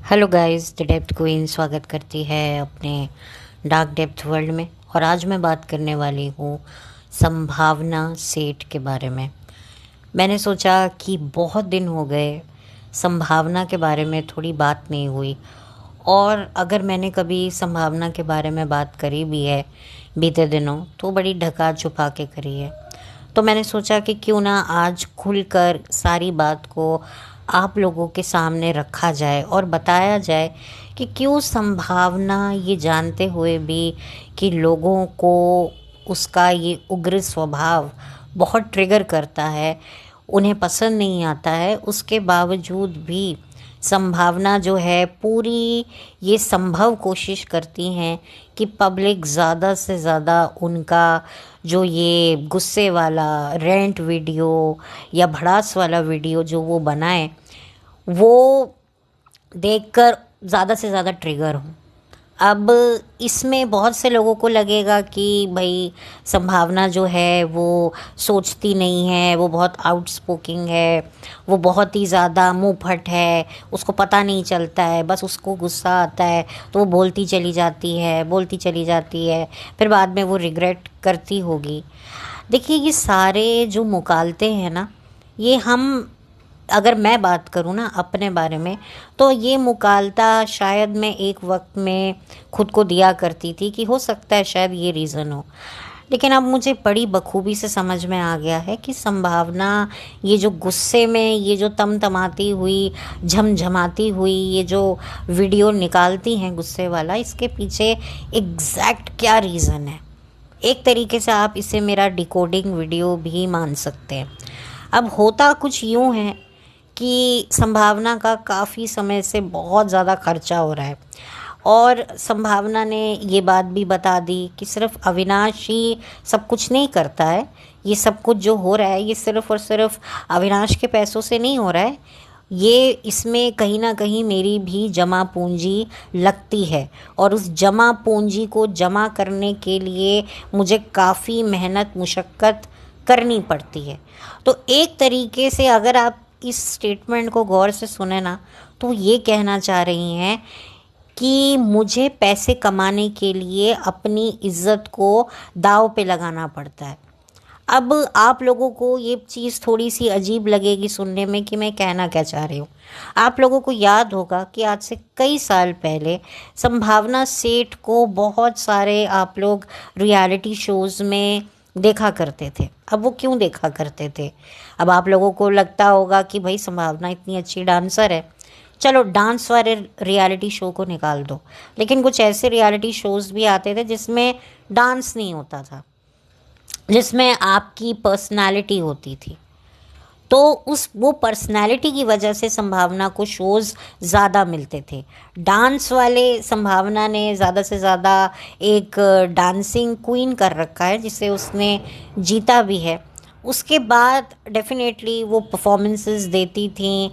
Hello guys, the depth queen स्वागत करती है अपने डार्क डेप्थ वर्ल्ड में। और आज मैं बात करने वाली हूँ संभावना सेठ के बारे में। मैंने सोचा कि बहुत दिन हो गए संभावना के बारे में थोड़ी बात नहीं हुई, और अगर मैंने कभी संभावना के बारे में बात करी भी है बीते दिनों तो बड़ी ढका छुपा के करी है। तो मैंने सोचा कि क्यों ना आज खुलकर सारी बात को आप लोगों के सामने रखा जाए और बताया जाए कि क्यों संभावना, ये जानते हुए भी कि लोगों को उसका ये उग्र स्वभाव बहुत ट्रिगर करता है, उन्हें पसंद नहीं आता है, उसके बावजूद भी संभावना जो है पूरी ये संभव कोशिश करती हैं कि पब्लिक ज़्यादा से ज़्यादा उनका जो ये गुस्से वाला रेंट वीडियो या भड़ास वाला वीडियो जो वो बनाए, वो देखकर ज़्यादा से ज़्यादा ट्रिगर हो। अब इसमें बहुत से लोगों को लगेगा कि भाई संभावना जो है वो सोचती नहीं है, वो बहुत आउटस्पोकिंग है, वो बहुत ही ज़्यादा मुंहफट है, उसको पता नहीं चलता है, बस उसको गुस्सा आता है तो वो बोलती चली जाती है, फिर बाद में वो रिग्रेट करती होगी। देखिए, ये सारे जो मुकालते हैं ना, ये हम, अगर मैं बात करूँ ना अपने बारे में, तो ये मुकालता शायद मैं एक वक्त में खुद को दिया करती थी कि हो सकता है शायद ये रीज़न हो। लेकिन अब मुझे बड़ी बखूबी से समझ में आ गया है कि संभावना ये जो गुस्से में ये जो तमतमाती हुई, झमझमाती हुई ये जो वीडियो निकालती हैं गुस्से वाला, इसके पीछे एग्जैक्ट क्या रीज़न है। एक तरीके से आप इसे मेरा डिकोडिंग वीडियो भी मान सकते हैं। अब होता कुछ यूँ है कि संभावना का काफ़ी समय से बहुत ज़्यादा खर्चा हो रहा है, और संभावना ने ये बात भी बता दी कि सिर्फ अविनाश ही सब कुछ नहीं करता है। ये सब कुछ जो हो रहा है ये सिर्फ़ और सिर्फ अविनाश के पैसों से नहीं हो रहा है, ये इसमें कहीं ना कहीं मेरी भी जमा पूंजी लगती है, और उस जमा पूंजी को जमा करने के लिए मुझे काफ़ी मेहनत मुशक्क़त करनी पड़ती है। तो एक तरीके से अगर आप इस स्टेटमेंट को गौर से सुने ना, तो ये कहना चाह रही हैं कि मुझे पैसे कमाने के लिए अपनी इज्जत को दांव पे लगाना पड़ता है। अब आप लोगों को ये चीज़ थोड़ी सी अजीब लगेगी सुनने में कि मैं कहना क्या चाह रही हूँ। आप लोगों को याद होगा कि आज से कई साल पहले संभावना सेठ को बहुत सारे आप लोग रियलिटी शोज़ में देखा करते थे। अब वो क्यों देखा करते थे? अब आप लोगों को लगता होगा कि भाई संभावना इतनी अच्छी डांसर है, चलो डांस वाले रियलिटी शो को निकाल दो। लेकिन कुछ ऐसे रियलिटी शोज़ भी आते थे जिसमें डांस नहीं होता था, जिसमें आपकी पर्सनालिटी होती थी। तो वो पर्सनालिटी की वजह से संभावना को शोज़ ज़्यादा मिलते थे। डांस वाले संभावना ने ज़्यादा से ज़्यादा एक डांसिंग क्वीन कर रखा है जिसे उसने जीता भी है। उसके बाद डेफिनेटली वो परफॉर्मेंसेस देती थी,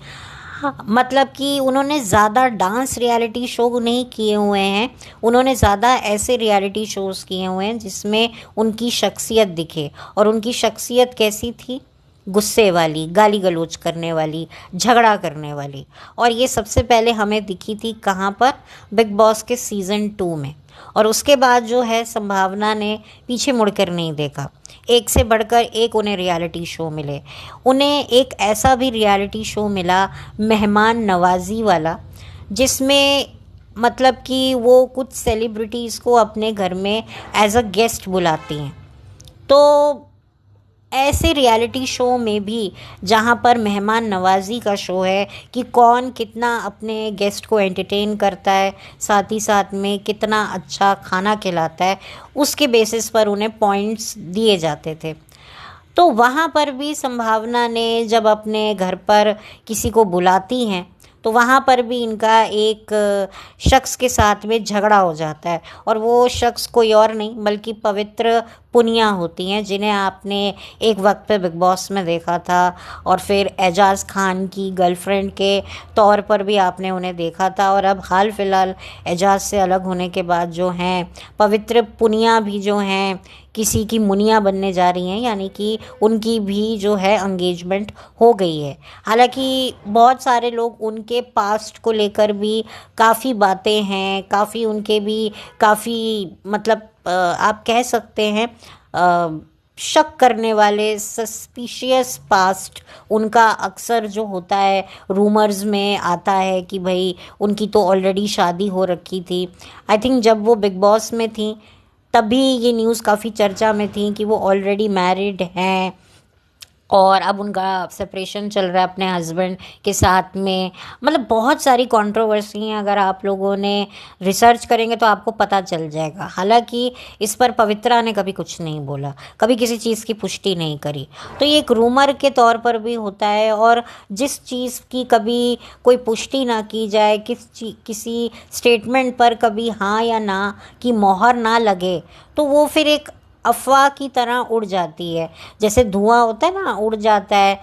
मतलब कि उन्होंने ज़्यादा डांस रियलिटी शो नहीं किए हुए हैं, उन्होंने ज़्यादा ऐसे रियलिटी शोज़ किए हुए हैं जिसमें उनकी शख्सियत दिखे। और उनकी शख्सियत कैसी थी? गुस्से वाली, गाली गलौज करने वाली, झगड़ा करने वाली। और ये सबसे पहले हमें दिखी थी कहाँ पर? बिग बॉस के सीज़न 2 में। और उसके बाद जो है संभावना ने पीछे मुड़कर नहीं देखा, एक से बढ़कर एक उन्हें रियलिटी शो मिले। उन्हें एक ऐसा भी रियलिटी शो मिला मेहमान नवाजी वाला, जिसमें मतलब कि वो कुछ सेलिब्रिटीज़ को अपने घर में एज अ गेस्ट बुलाती हैं। तो ऐसे रियलिटी शो में भी जहाँ पर मेहमान नवाजी का शो है कि कौन कितना अपने गेस्ट को एंटरटेन करता है, साथ ही साथ में कितना अच्छा खाना खिलाता है, उसके बेसिस पर उन्हें पॉइंट्स दिए जाते थे। तो वहाँ पर भी संभावना ने जब अपने घर पर किसी को बुलाती हैं तो वहाँ पर भी इनका एक शख्स के साथ में झगड़ा हो जाता है, और वो शख्स कोई और नहीं बल्कि पवित्र पुनिया होती हैं, जिन्हें आपने एक वक्त पे बिग बॉस में देखा था, और फिर एजाज खान की गर्लफ्रेंड के तौर पर भी आपने उन्हें देखा था, और अब हाल फिलहाल एजाज से अलग होने के बाद जो हैं पवित्र पुनिया भी जो हैं किसी की मुनिया बनने जा रही हैं, यानी कि उनकी भी जो है एंगेजमेंट हो गई है। हालांकि बहुत सारे लोग उनके पास्ट को लेकर भी काफ़ी बातें हैं, काफ़ी उनके भी काफ़ी मतलब आप कह सकते हैं शक करने वाले सस्पिशियस पास्ट उनका अक्सर जो होता है रूमर्स में आता है कि भाई उनकी तो ऑलरेडी शादी हो रखी थी। आई थिंक जब वो बिग बॉस में थी तभी ये न्यूज़ काफ़ी चर्चा में थी कि वो ऑलरेडी मैरिड हैं, और अब उनका सेपरेशन चल रहा है अपने हस्बैंड के साथ में। मतलब बहुत सारी कंट्रोवर्सी हैं, अगर आप लोगों ने रिसर्च करेंगे तो आपको पता चल जाएगा। हालांकि इस पर पवित्रा ने कभी कुछ नहीं बोला, कभी किसी चीज़ की पुष्टि नहीं करी, तो ये एक रूमर के तौर पर भी होता है। और जिस चीज़ की कभी कोई पुष्टि ना की जाए, किसी स्टेटमेंट पर कभी हाँ या ना की मोहर ना लगे, तो वो फिर एक अफवाह की तरह उड़ जाती है। जैसे धुआं होता है ना, उड़ जाता है,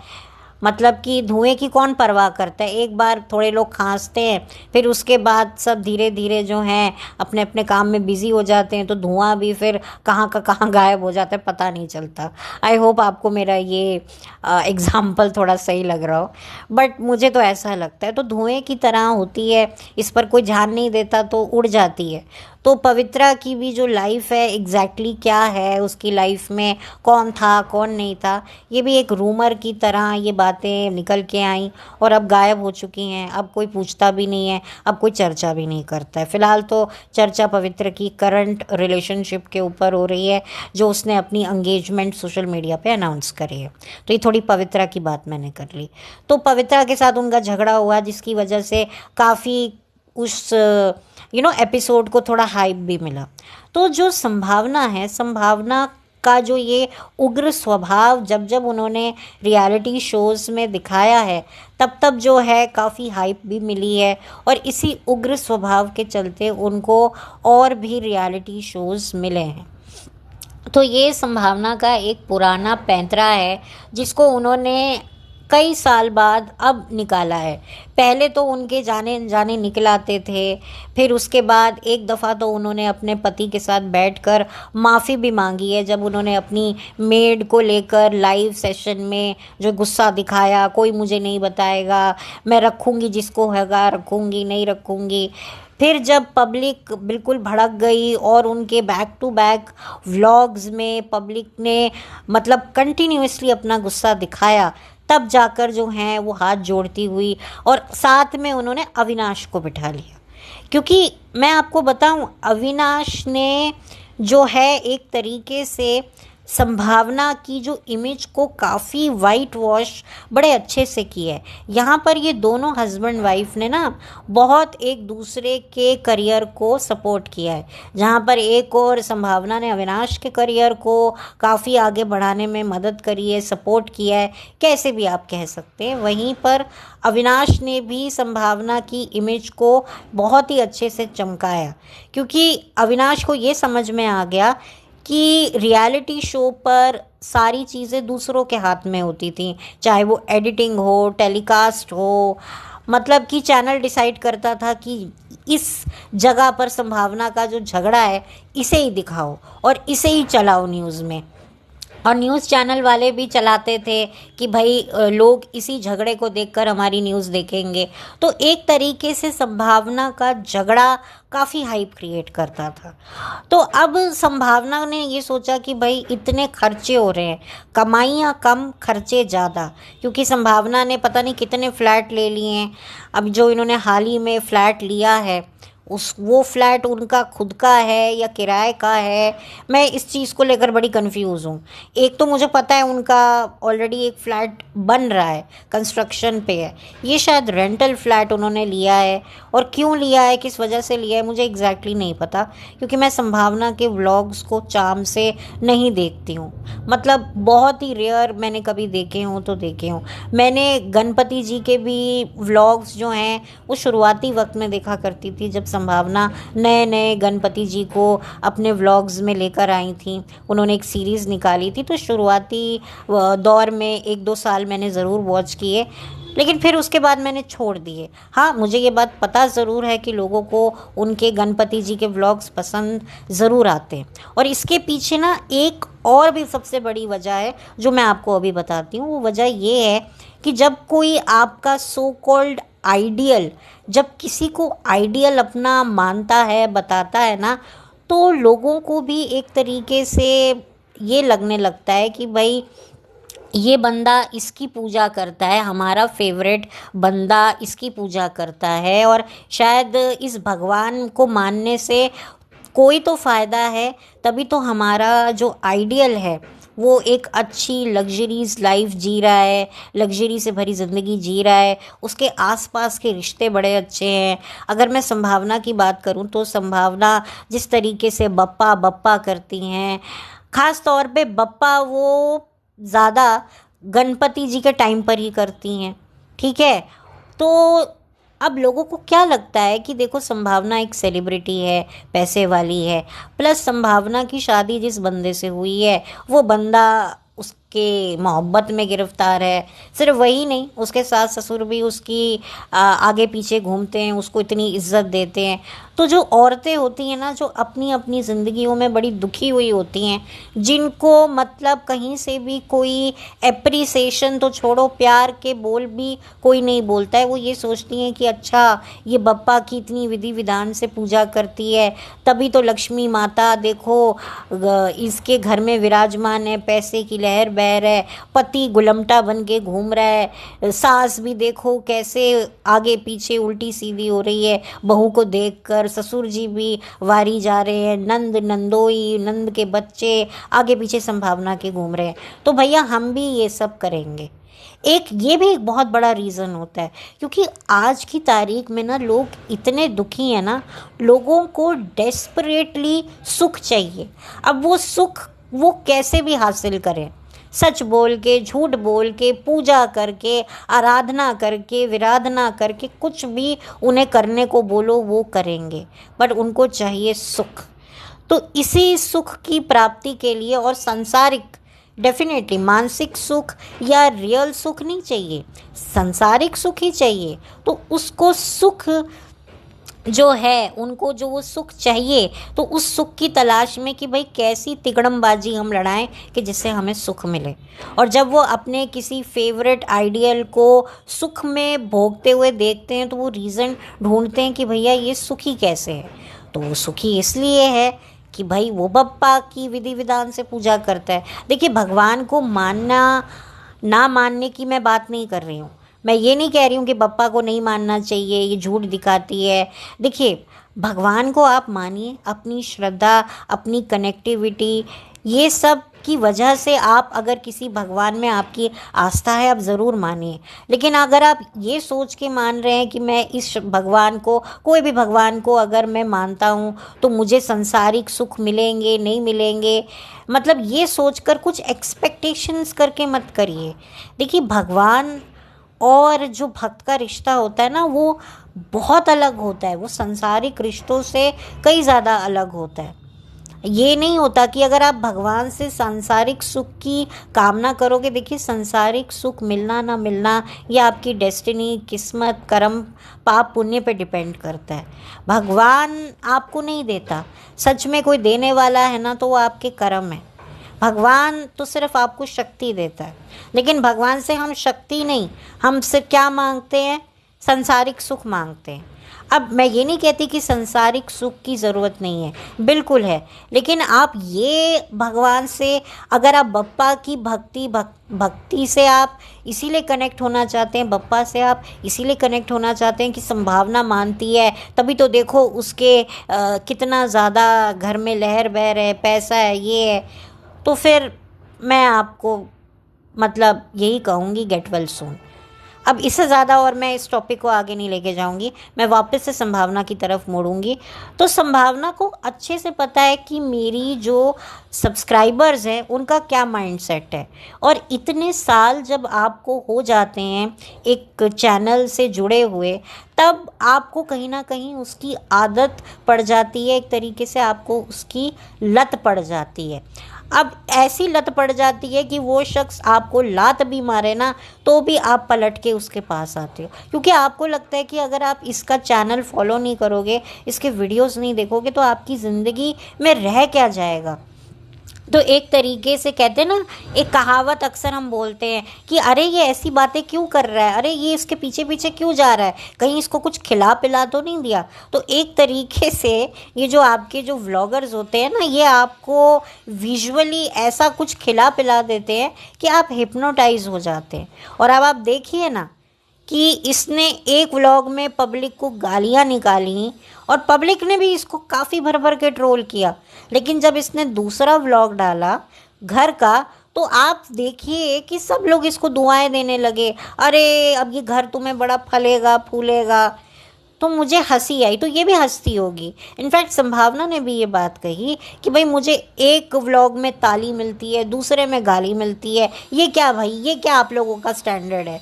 मतलब कि धुएं की कौन परवाह करता है। एक बार थोड़े लोग खांसते हैं, फिर उसके बाद सब धीरे धीरे जो हैं अपने अपने काम में बिजी हो जाते हैं, तो धुआं भी फिर कहाँ का कहाँ गायब हो जाता है, पता नहीं चलता। आई होप आपको मेरा ये एग्जाम्पल थोड़ा सही लग रहा हो, बट मुझे तो ऐसा लगता है। तो धुएं की तरह होती है, इस पर कोई ध्यान नहीं देता तो उड़ जाती है। तो पवित्रा की भी जो लाइफ है एग्जैक्टली क्या है, उसकी लाइफ में कौन था कौन नहीं था, ये भी एक रूमर की तरह ये बातें निकल के आई और अब गायब हो चुकी हैं। अब कोई पूछता भी नहीं है, अब कोई चर्चा भी नहीं करता है। फ़िलहाल तो चर्चा पवित्र की करंट रिलेशनशिप के ऊपर हो रही है, जो उसने अपनी एंगेजमेंट सोशल मीडिया पे अनाउंस करी है। तो ये थोड़ी पवित्रा की बात मैंने कर ली। तो पवित्रा के साथ उनका झगड़ा हुआ, जिसकी वजह से काफ़ी उस एपिसोड को थोड़ा हाइप भी मिला। तो जो संभावना है, संभावना का जो ये उग्र स्वभाव जब जब उन्होंने रियलिटी शोज़ में दिखाया है, तब तब जो है काफ़ी हाइप भी मिली है, और इसी उग्र स्वभाव के चलते उनको और भी रियलिटी शोज़ मिले हैं। तो ये संभावना का एक पुराना पैंतरा है, जिसको उन्होंने कई साल बाद अब निकाला है। पहले तो उनके जाने अनजाने निकल आते थे, फिर उसके बाद एक दफ़ा तो उन्होंने अपने पति के साथ बैठकर माफ़ी भी मांगी है, जब उन्होंने अपनी मेड को लेकर लाइव सेशन में जो गुस्सा दिखाया, कोई मुझे नहीं बताएगा, मैं रखूँगी जिसको हैगा रखूँगी, नहीं रखूँगी। फिर जब पब्लिक बिल्कुल भड़क गई और उनके बैक टू बैक व्लॉग्स में पब्लिक ने मतलब कंटिन्यूसली अपना गुस्सा दिखाया, तब जाकर जो हैं वो हाथ जोड़ती हुई और साथ में उन्होंने अविनाश को बिठा लिया। क्योंकि मैं आपको बताऊं, अविनाश ने जो है एक तरीके से संभावना की जो इमेज को काफ़ी वाइट वॉश बड़े अच्छे से किया है। यहाँ पर ये दोनों हस्बैंड वाइफ ने ना बहुत एक दूसरे के करियर को सपोर्ट किया है। जहाँ पर एक और संभावना ने अविनाश के करियर को काफ़ी आगे बढ़ाने में मदद करी है, सपोर्ट किया है, कैसे भी आप कह सकते हैं। वहीं पर अविनाश ने भी संभावना की इमेज को बहुत ही अच्छे से चमकाया, क्योंकि अविनाश को ये समझ में आ गया कि रियलिटी शो पर सारी चीज़ें दूसरों के हाथ में होती थी, चाहे वो एडिटिंग हो, टेलीकास्ट हो, मतलब कि चैनल डिसाइड करता था कि इस जगह पर संभावना का जो झगड़ा है इसे ही दिखाओ और इसे ही चलाओ न्यूज़ में। और न्यूज़ चैनल वाले भी चलाते थे कि भाई लोग इसी झगड़े को देखकर हमारी न्यूज़ देखेंगे। तो एक तरीके से संभावना का झगड़ा काफ़ी हाइप क्रिएट करता था। तो अब संभावना ने ये सोचा कि भाई इतने खर्चे हो रहे हैं, कमाइयाँ कम खर्चे ज़्यादा, क्योंकि संभावना ने पता नहीं कितने फ्लैट ले लिए हैं। अब जो इन्होंने हाल ही में फ्लैट लिया है वो फ्लैट उनका खुद का है या किराए का है, मैं इस चीज़ को लेकर बड़ी कंफ्यूज हूँ। एक तो मुझे पता है उनका ऑलरेडी एक फ़्लैट बन रहा है, कंस्ट्रक्शन पे है, ये शायद रेंटल फ्लैट उन्होंने लिया है, और क्यों लिया है, किस वजह से लिया है, मुझे एग्जैक्टली नहीं पता, क्योंकि मैं संभावना के व्लॉग्स को चाम से नहीं देखती हूँ। मतलब बहुत ही रेयर मैंने कभी देखे हों तो देखे हों। मैंने गणपति जी के भी व्लॉग्स जो हैं वो शुरुआती वक्त में देखा करती थी, जब संभावना नए नए गणपति जी को अपने व्लॉग्स में लेकर आई थी। उन्होंने एक सीरीज़ निकाली थी, तो शुरुआती दौर में 1-2 साल मैंने ज़रूर वॉच किए, लेकिन फिर उसके बाद मैंने छोड़ दिए। हाँ, मुझे ये बात पता ज़रूर है कि लोगों को उनके गणपति जी के व्लॉग्स पसंद ज़रूर आते हैं, और इसके पीछे ना एक और भी सबसे बड़ी वजह है जो मैं आपको अभी बताती हूँ। वो वजह ये है कि जब कोई आपका सो कॉल्ड आइडियल, जब किसी को आइडियल अपना मानता है, बताता है ना, तो लोगों को भी एक तरीके से ये लगने लगता है कि भाई ये बंदा इसकी पूजा करता है, हमारा फेवरेट बंदा इसकी पूजा करता है, और शायद इस भगवान को मानने से कोई तो फ़ायदा है, तभी तो हमारा जो आइडियल है वो एक अच्छी लग्जरीज लाइफ जी रहा है, लग्जरी से भरी ज़िंदगी जी रहा है, उसके आसपास के रिश्ते बड़े अच्छे हैं। अगर मैं संभावना की बात करूं तो संभावना जिस तरीके से बप्पा बप्पा करती हैं, ख़ास तौर पे बप्पा वो ज़्यादा गणपति जी के टाइम पर ही करती हैं, ठीक है। तो अब लोगों को क्या लगता है कि देखो संभावना एक सेलिब्रिटी है, पैसे वाली है, प्लस संभावना की शादी जिस बंदे से हुई है वो बंदा उसके मोहब्बत में गिरफ्तार है। सिर्फ वही नहीं, उसके सास ससुर भी उसकी आगे पीछे घूमते हैं, उसको इतनी इज्जत देते हैं। तो जो औरतें होती हैं ना, जो अपनी अपनी ज़िंदगियों में बड़ी दुखी हुई होती हैं, जिनको मतलब कहीं से भी कोई एप्रिसिएशन तो छोड़ो, प्यार के बोल भी कोई नहीं बोलता है, वो ये सोचती हैं कि अच्छा ये बप्पा की इतनी विधि विधान से पूजा करती है, तभी तो लक्ष्मी माता देखो इसके घर में विराजमान है, पैसे की लहर बह रहा है, पति गुलमटा बन के घूम रहा है, सास भी देखो कैसे आगे पीछे उल्टी सीधी हो रही है बहू को देखकर, ससुर जी भी वारी जा रहे हैं, नंद नंदोई नंद के बच्चे आगे पीछे संभावना के घूम रहे हैं। तो भैया हम भी ये सब करेंगे। ये भी एक बहुत बड़ा रीज़न होता है, क्योंकि आज की तारीख में ना लोग इतने दुखी हैं ना, लोगों को डेस्परेटली सुख चाहिए। अब वो सुख वो कैसे भी हासिल करें, सच बोल के, झूठ बोल के, पूजा करके, आराधना करके, विराधना करके, कुछ भी उन्हें करने को बोलो वो करेंगे, बट उनको चाहिए सुख। तो इसी सुख की प्राप्ति के लिए, और सांसारिक डेफिनेटली मानसिक सुख या रियल सुख नहीं चाहिए, सांसारिक सुख ही चाहिए। तो उसको सुख जो है, उनको जो वो सुख चाहिए, तो उस सुख की तलाश में कि भाई कैसी तिकड़मबाजी हम लड़ाएं कि जिससे हमें सुख मिले। और जब वो अपने किसी फेवरेट आइडियल को सुख में भोगते हुए देखते हैं, तो वो रीज़न ढूंढते हैं कि भैया ये सुखी कैसे है। तो वो सुखी इसलिए है कि भाई वो बप्पा की विधि विधान से पूजा करता है। देखिए, भगवान को मानना ना मानने की मैं बात नहीं कर रही हूँ, मैं ये नहीं कह रही हूँ कि बप्पा को नहीं मानना चाहिए, ये झूठ दिखाती है। देखिए, भगवान को आप मानिए, अपनी श्रद्धा, अपनी कनेक्टिविटी, ये सब की वजह से आप अगर किसी भगवान में आपकी आस्था है, आप ज़रूर मानिए। लेकिन अगर आप ये सोच के मान रहे हैं कि मैं इस भगवान को, कोई भी भगवान को अगर मैं मानता हूँ तो मुझे संसारिक सुख मिलेंगे, नहीं मिलेंगे, मतलब ये सोचकर कुछ एक्सपेक्टेशंस करके मत करिए। देखिए, भगवान और जो भक्त का रिश्ता होता है ना, वो बहुत अलग होता है, वो संसारिक रिश्तों से कई ज़्यादा अलग होता है। ये नहीं होता कि अगर आप भगवान से सांसारिक सुख की कामना करोगे, देखिए संसारिक सुख मिलना ना मिलना ये आपकी डेस्टिनी, किस्मत, कर्म, पाप पुण्य पे डिपेंड करता है। भगवान आपको नहीं देता, सच में कोई देने वाला है ना तो वो आपके कर्म है। भगवान तो सिर्फ आपको शक्ति देता है, लेकिन भगवान से हम शक्ति नहीं, हम सिर्फ क्या मांगते हैं, संसारिक सुख मांगते हैं। अब मैं ये नहीं कहती कि संसारिक सुख की ज़रूरत नहीं है, बिल्कुल है, लेकिन आप ये भगवान से, अगर आप बप्पा की भक्ति से आप इसीलिए कनेक्ट होना चाहते हैं, बप्पा से आप इसीलिए कनेक्ट होना चाहते हैं कि संभावना मानती है, तभी तो देखो उसके कितना ज़्यादा घर में लहर बह रहे, पैसा है, ये है, तो फिर मैं आपको मतलब यही कहूँगी, गेट वेल सून। अब इससे ज़्यादा और मैं इस टॉपिक को आगे नहीं लेके जाऊंगी, मैं वापस से संभावना की तरफ मुड़ूंगी। तो संभावना को अच्छे से पता है कि मेरी जो सब्सक्राइबर्स हैं उनका क्या माइंडसेट है, और इतने साल जब आपको हो जाते हैं एक चैनल से जुड़े हुए, तब आपको कहीं ना कहीं उसकी आदत पड़ जाती है, एक तरीके से आपको उसकी लत पड़ जाती है। अब ऐसी लत पड़ जाती है कि वो शख्स आपको लात भी मारे ना तो भी आप पलट के उसके पास आते हो, क्योंकि आपको लगता है कि अगर आप इसका चैनल फॉलो नहीं करोगे, इसके वीडियोस नहीं देखोगे, तो आपकी ज़िंदगी में रह क्या जाएगा। तो एक तरीके से कहते हैं ना, एक कहावत अक्सर हम बोलते हैं कि अरे ये ऐसी बातें क्यों कर रहा है, अरे ये इसके पीछे पीछे क्यों जा रहा है, कहीं इसको कुछ खिला पिला तो नहीं दिया। तो एक तरीके से ये जो आपके जो व्लॉगर्स होते हैं ना, ये आपको विजुअली ऐसा कुछ खिला पिला देते हैं कि आप हिप्नोटाइज हो जाते हैं। और अब आप देखिए ना कि इसने एक व्लॉग में पब्लिक को गालियाँ निकाली और पब्लिक ने भी इसको काफ़ी भर भर के ट्रोल किया, लेकिन जब इसने दूसरा व्लॉग डाला घर का, तो आप देखिए कि सब लोग इसको दुआएं देने लगे, अरे अब ये घर तुम्हें बड़ा फलेगा फूलेगा। तो मुझे हंसी आई, तो ये भी हंसती होगी। इनफैक्ट संभावना ने भी ये बात कही कि भाई मुझे एक व्लॉग में ताली मिलती है, दूसरे में गाली मिलती है, ये क्या भाई, ये क्या आप लोगों का स्टैंडर्ड है।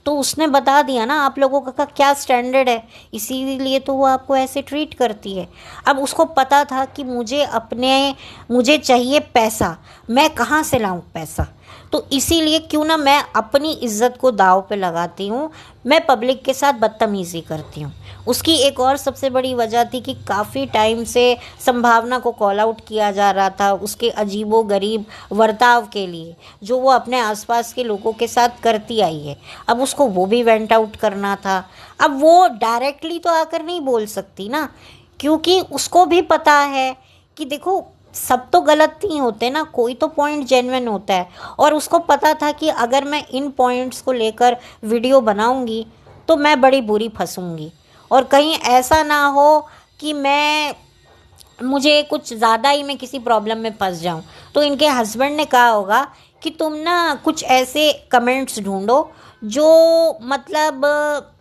तो उसने बता दिया ना आप लोगों का क्या स्टैंडर्ड है, इसीलिए तो वो आपको ऐसे ट्रीट करती है। अब उसको पता था कि मुझे चाहिए पैसा, मैं कहाँ से लाऊं पैसा, तो इसीलिए क्यों ना मैं अपनी इज्जत को दांव पे लगाती हूँ, मैं पब्लिक के साथ बदतमीज़ी करती हूँ। उसकी एक और सबसे बड़ी वजह थी कि काफ़ी टाइम से संभावना को कॉल आउट किया जा रहा था उसके अजीबो गरीब बर्ताव के लिए, जो वो अपने आसपास के लोगों के साथ करती आई है। अब उसको वो भी वेंट आउट करना था। अब वो डायरेक्टली तो आकर नहीं बोल सकती ना, क्योंकि उसको भी पता है कि देखो सब तो गलत नहीं होते ना, कोई तो पॉइंट जेन्युइन होता है। और उसको पता था कि अगर मैं इन पॉइंट्स को लेकर वीडियो बनाऊंगी तो मैं बड़ी बुरी फंसूंगी, और कहीं ऐसा ना हो कि मुझे कुछ ज़्यादा ही मैं किसी प्रॉब्लम में फंस जाऊं। तो इनके हस्बैंड ने कहा होगा कि तुम ना कुछ ऐसे कमेंट्स ढूंढो जो मतलब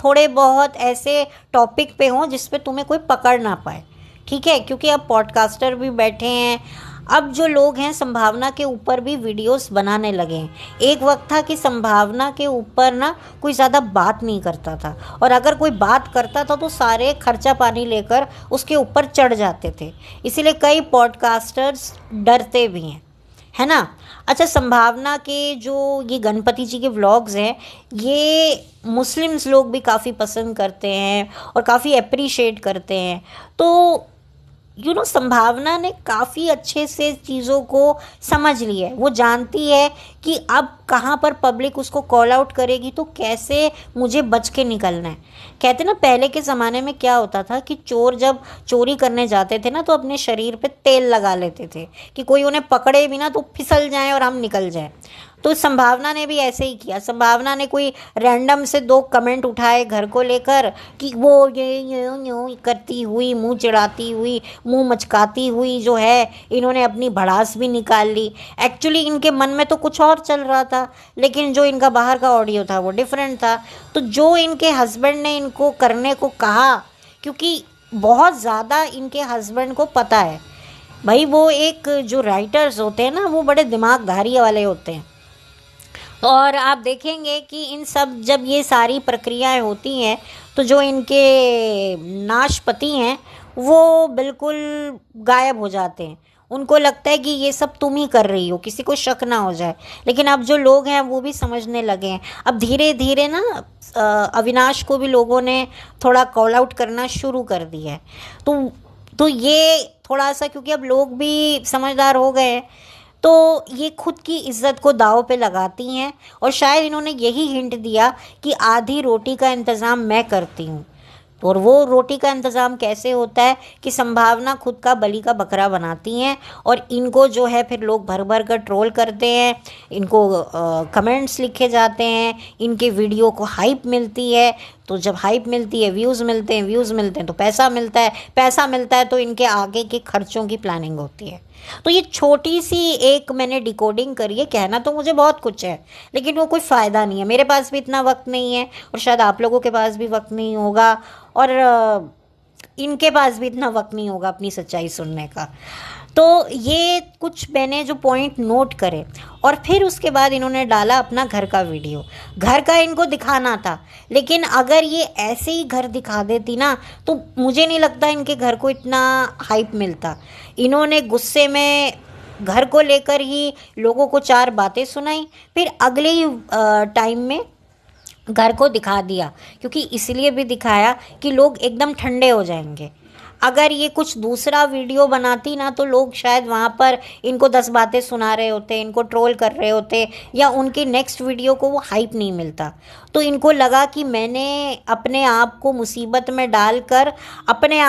थोड़े बहुत ऐसे टॉपिक पे हों जिस पे तुम्हें कोई पकड़ ना पाए, ठीक है, क्योंकि अब पॉडकास्टर भी बैठे हैं। अब जो लोग हैं संभावना के ऊपर भी वीडियोस बनाने लगे हैं। एक वक्त था कि संभावना के ऊपर ना कोई ज़्यादा बात नहीं करता था, और अगर कोई बात करता था तो सारे खर्चा पानी लेकर उसके ऊपर चढ़ जाते थे, इसीलिए कई पॉडकास्टर्स डरते भी हैं, है ना। अच्छा, संभावना के जो ये गणपति जी के व्लॉग्स हैं, ये मुस्लिम्स लोग भी काफ़ी पसंद करते हैं और काफ़ी अप्रिशिएट करते हैं। तो संभावना ने काफ़ी अच्छे से चीज़ों को समझ लिया है। वो जानती है कि अब कहाँ पर पब्लिक उसको कॉल आउट करेगी तो कैसे मुझे बच के निकलना है। कहते ना पहले के ज़माने में क्या होता था कि चोर जब चोरी करने जाते थे ना तो अपने शरीर पे तेल लगा लेते थे कि कोई उन्हें पकड़े भी ना तो फिसल जाए और हम निकल जाए। तो संभावना ने भी ऐसे ही किया। संभावना ने कोई रैंडम से 2 कमेंट उठाए घर को लेकर कि वो ये करती हुई, मुंह चिढ़ाती हुई, मुंह मचकाती हुई जो है, इन्होंने अपनी भड़ास भी निकाल ली। एक्चुअली इनके मन में तो कुछ और चल रहा था, लेकिन जो इनका बाहर का ऑडियो था वो डिफरेंट था। तो जो इनके हस्बैंड ने इनको करने को कहा, क्योंकि बहुत ज़्यादा इनके हस्बैंड को पता है भाई, वो एक जो राइटर्स होते हैं ना वो बड़े दिमागधारी वाले होते हैं। और आप देखेंगे कि इन सब जब ये सारी प्रक्रियाएं होती हैं तो जो इनके नाशपति हैं वो बिल्कुल गायब हो जाते हैं। उनको लगता है कि ये सब तुम ही कर रही हो, किसी को शक ना हो जाए। लेकिन अब जो लोग हैं वो भी समझने लगे हैं। अब धीरे धीरे ना अविनाश को भी लोगों ने थोड़ा कॉल आउट करना शुरू कर दिया है। तो ये थोड़ा सा, क्योंकि अब लोग भी समझदार हो गए हैं, तो ये खुद की इज्जत को दांव पे लगाती हैं। और शायद इन्होंने यही हिंट दिया कि आधी रोटी का इंतज़ाम मैं करती हूँ। और वो रोटी का इंतज़ाम कैसे होता है कि संभावना खुद का बलि का बकरा बनाती हैं, और इनको जो है फिर लोग भर भर कर ट्रोल करते हैं, इनको कमेंट्स लिखे जाते हैं, इनके वीडियो को हाइप मिलती है। तो जब हाइप मिलती है, व्यूज़ मिलते हैं, व्यूज़ मिलते हैं तो पैसा मिलता है, पैसा मिलता है तो इनके आगे के खर्चों की प्लानिंग होती है। तो ये छोटी सी एक मैंने डिकोडिंग करी है। कहना तो मुझे बहुत कुछ है, लेकिन वो कोई फ़ायदा नहीं है। मेरे पास भी इतना वक्त नहीं है और शायद आप लोगों के पास भी वक्त नहीं होगा, और इनके पास भी इतना वक्त नहीं होगा अपनी सच्चाई सुनने का। तो ये कुछ मैंने जो पॉइंट नोट करे, और फिर उसके बाद इन्होंने डाला अपना घर का वीडियो। घर का इनको दिखाना था, लेकिन अगर ये ऐसे ही घर दिखा देती ना तो मुझे नहीं लगता इनके घर को इतना हाइप मिलता। इन्होंने गुस्से में घर को लेकर ही लोगों को 4 बातें सुनाई, फिर अगले ही टाइम में घर को दिखा दिया, क्योंकि इसलिए भी दिखाया कि लोग एकदम ठंडे हो जाएंगे। अगर ये कुछ दूसरा वीडियो बनाती ना तो लोग शायद वहाँ पर इनको 10 बातें सुना रहे होते, इनको ट्रोल कर रहे होते, या उनकी नेक्स्ट वीडियो को वो हाइप नहीं मिलता। तो इनको लगा कि मैंने अपने आप को मुसीबत में डालकर अपने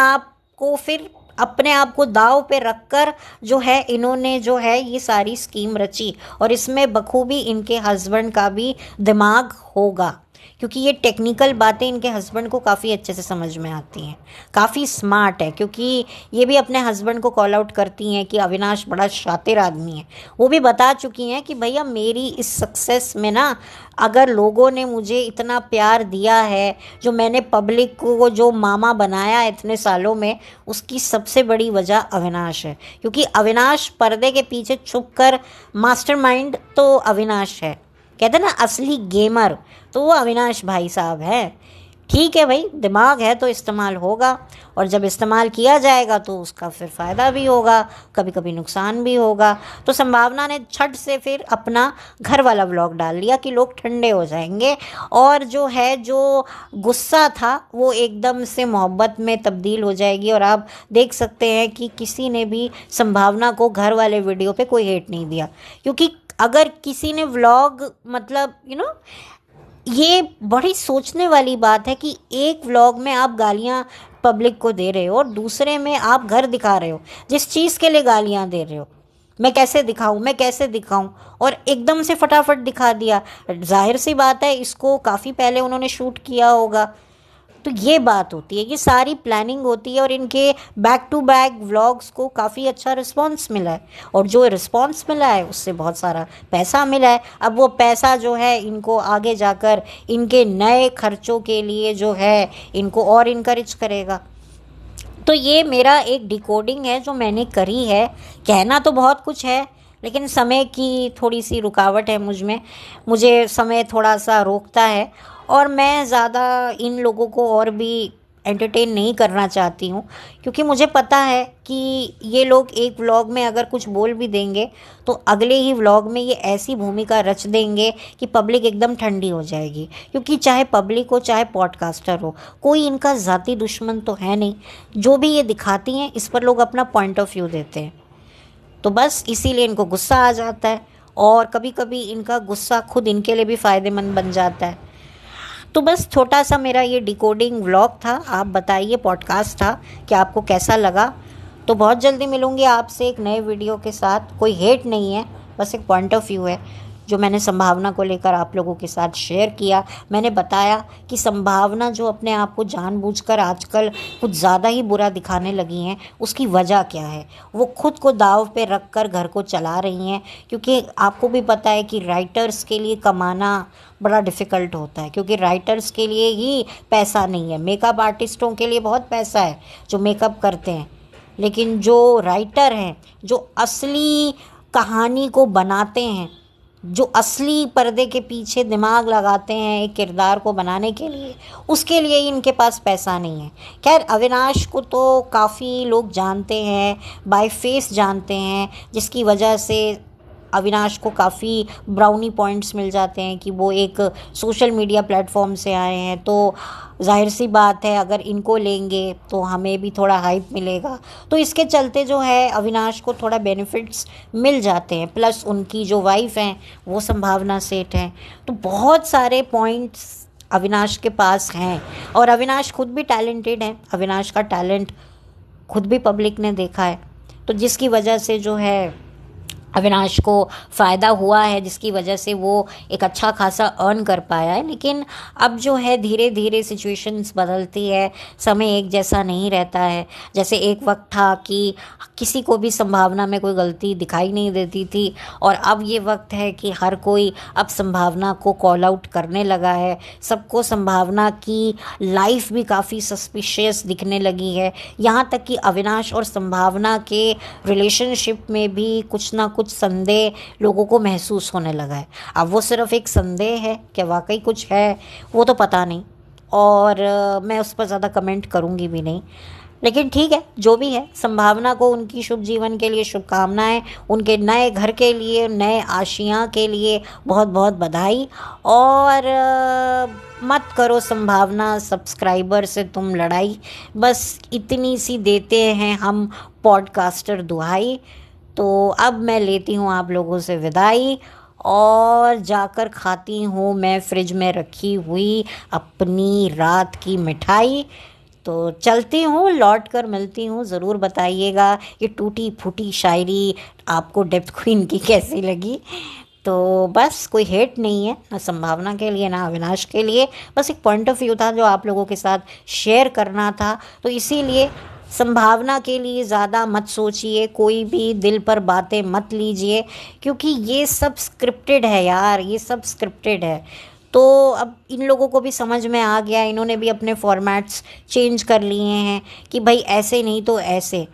आप को दाव पे रखकर जो है इन्होंने जो है ये सारी स्कीम रची, और इसमें बखूबी इनके हस्बैंड का भी दिमाग होगा, क्योंकि ये टेक्निकल बातें इनके हस्बैंड को काफ़ी अच्छे से समझ में आती हैं। काफ़ी स्मार्ट है, क्योंकि ये भी अपने हस्बैंड को कॉल आउट करती हैं कि अविनाश बड़ा शातिर आदमी है। वो भी बता चुकी हैं कि भैया मेरी इस सक्सेस में ना, अगर लोगों ने मुझे इतना प्यार दिया है, जो मैंने पब्लिक को जो मामा बनाया इतने सालों में, उसकी सबसे बड़ी वजह अविनाश है। क्योंकि अविनाश पर्दे के पीछे छुप कर मास्टरमाइंड तो अविनाश है। कहते हैं ना असली गेमर, तो वो अविनाश भाई साहब है। ठीक है भाई, दिमाग है तो इस्तेमाल होगा, और जब इस्तेमाल किया जाएगा तो उसका फिर फ़ायदा भी होगा, कभी कभी नुकसान भी होगा। तो संभावना ने छट से फिर अपना घर वाला व्लॉग डाल लिया कि लोग ठंडे हो जाएंगे, और जो गुस्सा था वो एकदम से मोहब्बत में तब्दील हो जाएगी। और आप देख सकते हैं कि किसी ने भी संभावना को घर वाले वीडियो पे कोई हेट नहीं दिया, क्योंकि अगर किसी ने व्लॉग मतलब ये बड़ी सोचने वाली बात है कि एक व्लॉग में आप गालियां पब्लिक को दे रहे हो और दूसरे में आप घर दिखा रहे हो। जिस चीज़ के लिए गालियां दे रहे हो, मैं कैसे दिखाऊं, और एकदम से फटाफट दिखा दिया। जाहिर सी बात है इसको काफ़ी पहले उन्होंने शूट किया होगा। तो ये बात होती है, ये सारी प्लानिंग होती है, और इनके बैक टू बैक व्लॉग्स को काफ़ी अच्छा रिस्पांस मिला है, और जो रिस्पांस मिला है उससे बहुत सारा पैसा मिला है। अब वो पैसा जो है इनको आगे जाकर इनके नए खर्चों के लिए जो है इनको और इनकरेज करेगा। तो ये मेरा एक डिकोडिंग है जो मैंने करी है। कहना तो बहुत कुछ है, लेकिन समय की थोड़ी सी रुकावट है मुझे समय थोड़ा सा रोकता है, और मैं ज़्यादा इन लोगों को और भी एंटरटेन नहीं करना चाहती हूँ, क्योंकि मुझे पता है कि ये लोग एक व्लॉग में अगर कुछ बोल भी देंगे तो अगले ही व्लॉग में ये ऐसी भूमिका रच देंगे कि पब्लिक एकदम ठंडी हो जाएगी। क्योंकि चाहे पब्लिक हो चाहे पॉडकास्टर हो, कोई इनका ज़ाती दुश्मन तो है नहीं। जो भी ये दिखाती हैं इस पर लोग अपना पॉइंट ऑफ व्यू देते हैं, तो बस इसीलिए इनको गुस्सा आ जाता है, और कभी कभी इनका गुस्सा खुद इनके लिए भी फ़ायदेमंद बन जाता है। तो बस छोटा सा मेरा ये डिकोडिंग व्लॉग था। आप बताइए, पॉडकास्ट था, कि आपको कैसा लगा। तो बहुत जल्दी मिलूँगी आपसे एक नए वीडियो के साथ। कोई हेट नहीं है, बस एक पॉइंट ऑफ व्यू है जो मैंने संभावना को लेकर आप लोगों के साथ शेयर किया। मैंने बताया कि संभावना जो अपने आप को जानबूझकर आजकल कुछ ज़्यादा ही बुरा दिखाने लगी हैं, उसकी वजह क्या है। वो खुद को दाव पे रख कर घर को चला रही हैं, क्योंकि आपको भी पता है कि राइटर्स के लिए कमाना बड़ा डिफ़िकल्ट होता है, क्योंकि राइटर्स के लिए ही पैसा नहीं है। मेकअप आर्टिस्टों के लिए बहुत पैसा है जो मेकअप करते हैं, लेकिन जो राइटर हैं, जो असली कहानी को बनाते हैं, जो असली पर्दे के पीछे दिमाग लगाते हैं एक किरदार को बनाने के लिए, उसके लिए ही इनके पास पैसा नहीं है। खैर, अविनाश को तो काफ़ी लोग जानते हैं, बाय फेस जानते हैं, जिसकी वजह से अविनाश को काफ़ी ब्राउनी पॉइंट्स मिल जाते हैं कि वो एक सोशल मीडिया प्लेटफॉर्म से आए हैं। तो जाहिर सी बात है अगर इनको लेंगे तो हमें भी थोड़ा हाइप मिलेगा। तो इसके चलते जो है अविनाश को थोड़ा बेनिफिट्स मिल जाते हैं। प्लस उनकी जो वाइफ हैं वो संभावना सेठ हैं। तो बहुत सारे पॉइंट्स अविनाश के पास हैं, और अविनाश खुद भी टैलेंटेड हैं। अविनाश का टैलेंट खुद भी पब्लिक ने देखा है, तो जिसकी वजह से जो है अविनाश को फ़ायदा हुआ है, जिसकी वजह से वो एक अच्छा खासा अर्न कर पाया है। लेकिन अब जो है धीरे धीरे सिचुएशंस बदलती है, समय एक जैसा नहीं रहता है। जैसे एक वक्त था कि किसी को भी संभावना में कोई गलती दिखाई नहीं देती थी, और अब ये वक्त है कि हर कोई अब संभावना को कॉल आउट करने लगा है। सबको संभावना की लाइफ भी काफ़ी सस्पिशियस दिखने लगी है। यहाँ तक कि अविनाश और संभावना के रिलेशनशिप में भी कुछ ना कुछ संदेह लोगों को महसूस होने लगा है। अब वो सिर्फ एक संदेह है, क्या वाकई कुछ है वो तो पता नहीं, और मैं उस पर ज़्यादा कमेंट करूँगी भी नहीं। लेकिन ठीक है, जो भी है, संभावना को उनकी शुभ जीवन के लिए शुभकामनाएं, उनके नए घर के लिए, नए आशियाँ के लिए बहुत बहुत बधाई। और मत करो संभावना सब्सक्राइबर से तुम लड़ाई, बस इतनी सी देते हैं हम पॉडकास्टर दुहाई। तो अब मैं लेती हूँ आप लोगों से विदाई, और जाकर खाती हूँ मैं फ्रिज में रखी हुई अपनी रात की मिठाई। तो चलती हूँ, लौट कर मिलती हूँ। ज़रूर बताइएगा ये टूटी फूटी शायरी आपको डेप्थ क्वीन की कैसी लगी। तो बस कोई हेट नहीं है, ना संभावना के लिए ना अविनाश के लिए, बस एक पॉइंट ऑफ व्यू था जो आप लोगों के साथ शेयर करना था। तो इसीलिए संभावना के लिए ज़्यादा मत सोचिए, कोई भी दिल पर बातें मत लीजिए, क्योंकि ये सब स्क्रिप्टेड है यार, ये सब स्क्रिप्टेड है। तो अब इन लोगों को भी समझ में आ गया, इन्होंने भी अपने फॉर्मेट्स चेंज कर लिए हैं कि भाई ऐसे नहीं तो ऐसे।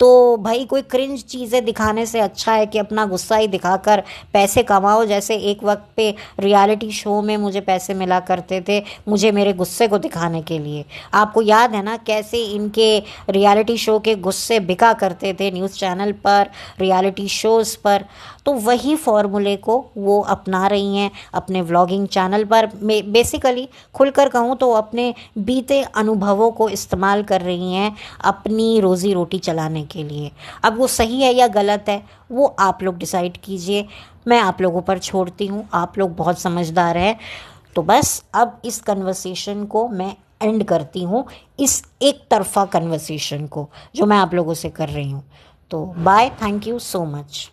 तो भाई कोई क्रिंज चीज़ें दिखाने से अच्छा है कि अपना गुस्सा ही दिखाकर पैसे कमाओ। जैसे एक वक्त पे रियलिटी शो में मुझे पैसे मिला करते थे, मुझे मेरे गुस्से को दिखाने के लिए। आपको याद है ना कैसे इनके रियलिटी शो के गुस्से बिका करते थे न्यूज़ चैनल पर, रियलिटी शोज़ पर। तो वही फॉर्मूले को वो अपना रही हैं अपने व्लॉगिंग चैनल पर। बेसिकली खुलकर कहूँ तो अपने बीते अनुभवों को इस्तेमाल कर रही हैं अपनी रोज़ी रोटी चलाने के लिए। अब वो सही है या गलत है वो आप लोग डिसाइड कीजिए, मैं आप लोगों पर छोड़ती हूँ, आप लोग बहुत समझदार हैं। तो बस अब इस कन्वर्सेशन को मैं एंड करती हूँ, इस एक तरफा कन्वर्सेशन को जो मैं आप लोगों से कर रही हूँ। तो bye, thank you so much.